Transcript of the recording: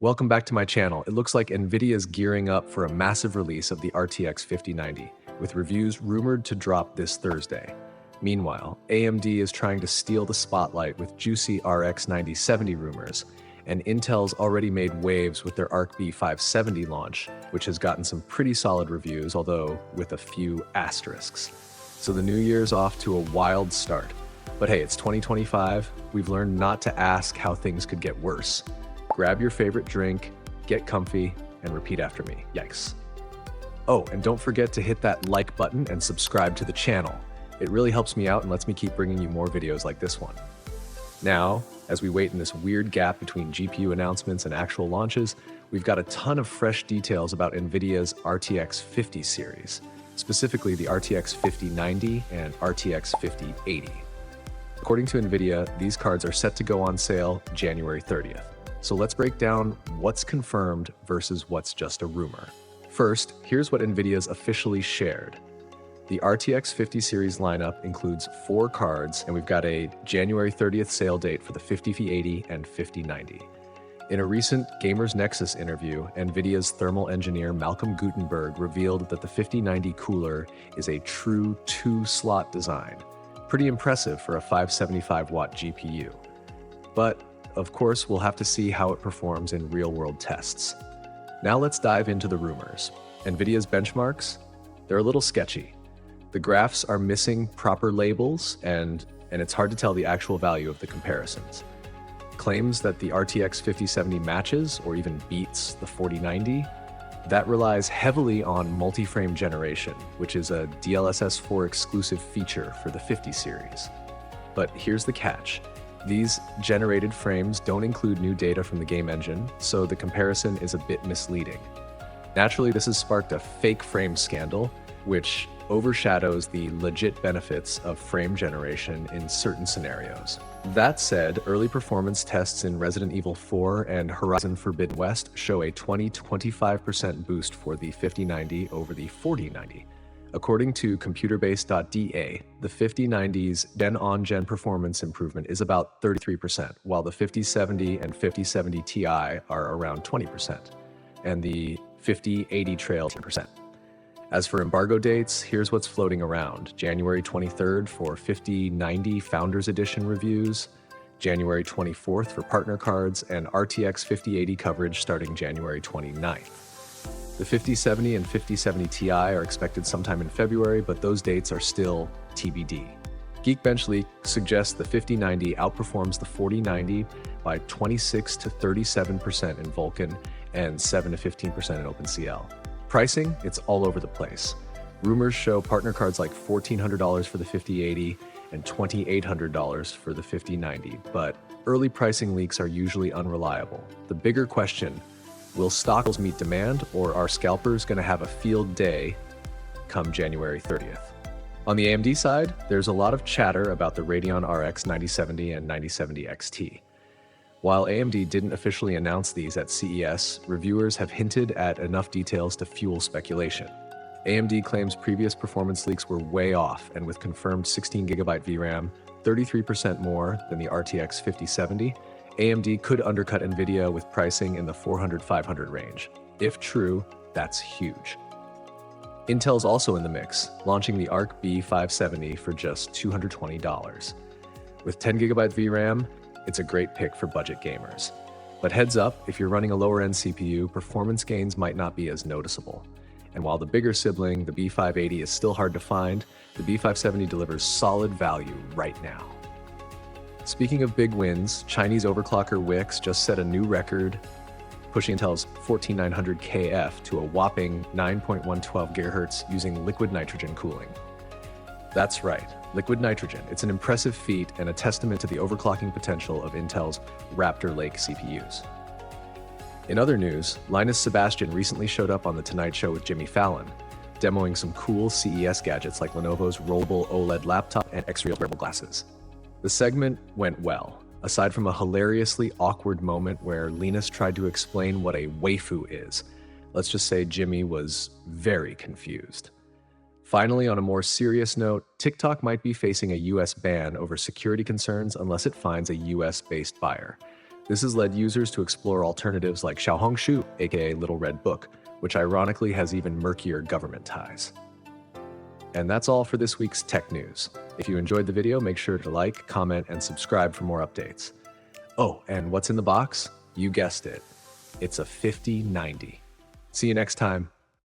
Welcome back to my channel. It looks like NVIDIA is gearing up for a massive release of the RTX 5090, with reviews rumored to drop this Thursday. Meanwhile, AMD is trying to steal the spotlight with juicy RX 9070 rumors, and Intel's already made waves with their Arc B570 launch, which has gotten some pretty solid reviews, although with a few asterisks. So the new year's off to a wild start. But hey, it's 2025. We've learned not to ask how things could get worse. Grab your favorite drink, get comfy, and repeat after me. Yikes. Oh, and don't forget to hit that like button and subscribe to the channel. It really helps me out and lets me keep bringing you more videos like this one. Now, as we wait in this weird gap between GPU announcements and actual launches, we've got a ton of fresh details about NVIDIA's RTX 50 series, specifically the RTX 5090 and RTX 5080. According to NVIDIA, these cards are set to go on sale January 30th. So let's break down what's confirmed versus what's just a rumor. First, here's what NVIDIA's officially shared. The RTX 50 series lineup includes 4 cards, and we've got a January 30th sale date for the 5080 and 5090. In a recent Gamers Nexus interview, NVIDIA's thermal engineer Malcolm Gutenberg revealed that the 5090 cooler is a true 2-slot design. Pretty impressive for a 575-watt GPU. But, of course, we'll have to see how it performs in real-world tests. Now let's dive into the rumors. NVIDIA's benchmarks? They're a little sketchy. The graphs are missing proper labels, and it's hard to tell the actual value of the comparisons. Claims that the RTX 5070 matches or even beats the 4090, that relies heavily on multi-frame generation, which is a DLSS 4 exclusive feature for the 50 series. But here's the catch. These generated frames don't include new data from the game engine, so the comparison is a bit misleading. Naturally, this has sparked a fake frame scandal, which overshadows the legit benefits of frame generation in certain scenarios. That said, early performance tests in Resident Evil 4 and Horizon Forbidden West show a 20-25% boost for the 5090 over the 4090. According to computerbase.da, the 5090's gen-on-gen performance improvement is about 33%, while the 5070 and 5070 Ti are around 20%, and the 5080 trail 10%. As for embargo dates, here's what's floating around. January 23rd for 5090 Founders Edition reviews, January 24th for partner cards, and RTX 5080 coverage starting January 29th. The 5070 and 5070 Ti are expected sometime in February, but those dates are still TBD. Geekbench leak suggests the 5090 outperforms the 4090 by 26 to 37% in Vulkan and 7 to 15% in OpenCL. Pricing, it's all over the place. Rumors show partner cards like $1,400 for the 5080 and $2,800 for the 5090, but early pricing leaks are usually unreliable. The bigger question, will stocks meet demand, or are scalpers going to have a field day come January 30th? On the AMD side, there's a lot of chatter about the Radeon RX 9070 and 9070 XT. While AMD didn't officially announce these at CES, reviewers have hinted at enough details to fuel speculation. AMD claims previous performance leaks were way off, and with confirmed 16GB VRAM, 33% more than the RTX 5070, AMD could undercut NVIDIA with pricing in the $400-500 range. If true, that's huge. Intel's also in the mix, launching the Arc B570 for just $220. With 10GB VRAM, it's a great pick for budget gamers. But heads up, if you're running a lower-end CPU, performance gains might not be as noticeable. And while the bigger sibling, the B580, is still hard to find, the B570 delivers solid value right now. Speaking of big wins, Chinese overclocker Wix just set a new record, pushing Intel's 14900KF to a whopping 9.112 GHz using liquid nitrogen cooling. That's right, liquid nitrogen. It's an impressive feat and a testament to the overclocking potential of Intel's Raptor Lake CPUs. In other news, Linus Sebastian recently showed up on The Tonight Show with Jimmy Fallon, demoing some cool CES gadgets like Lenovo's rollable OLED laptop and X-Real wearable glasses. The segment went well, aside from a hilariously awkward moment where Linus tried to explain what a waifu is. Let's just say Jimmy was very confused. Finally, on a more serious note, TikTok might be facing a US ban over security concerns unless it finds a US-based buyer. This has led users to explore alternatives like Xiaohongshu, aka Little Red Book, which ironically has even murkier government ties. And that's all for this week's tech news. If you enjoyed the video, make sure to like, comment, and subscribe for more updates. Oh, and what's in the box? You guessed it. It's a 5090. See you next time.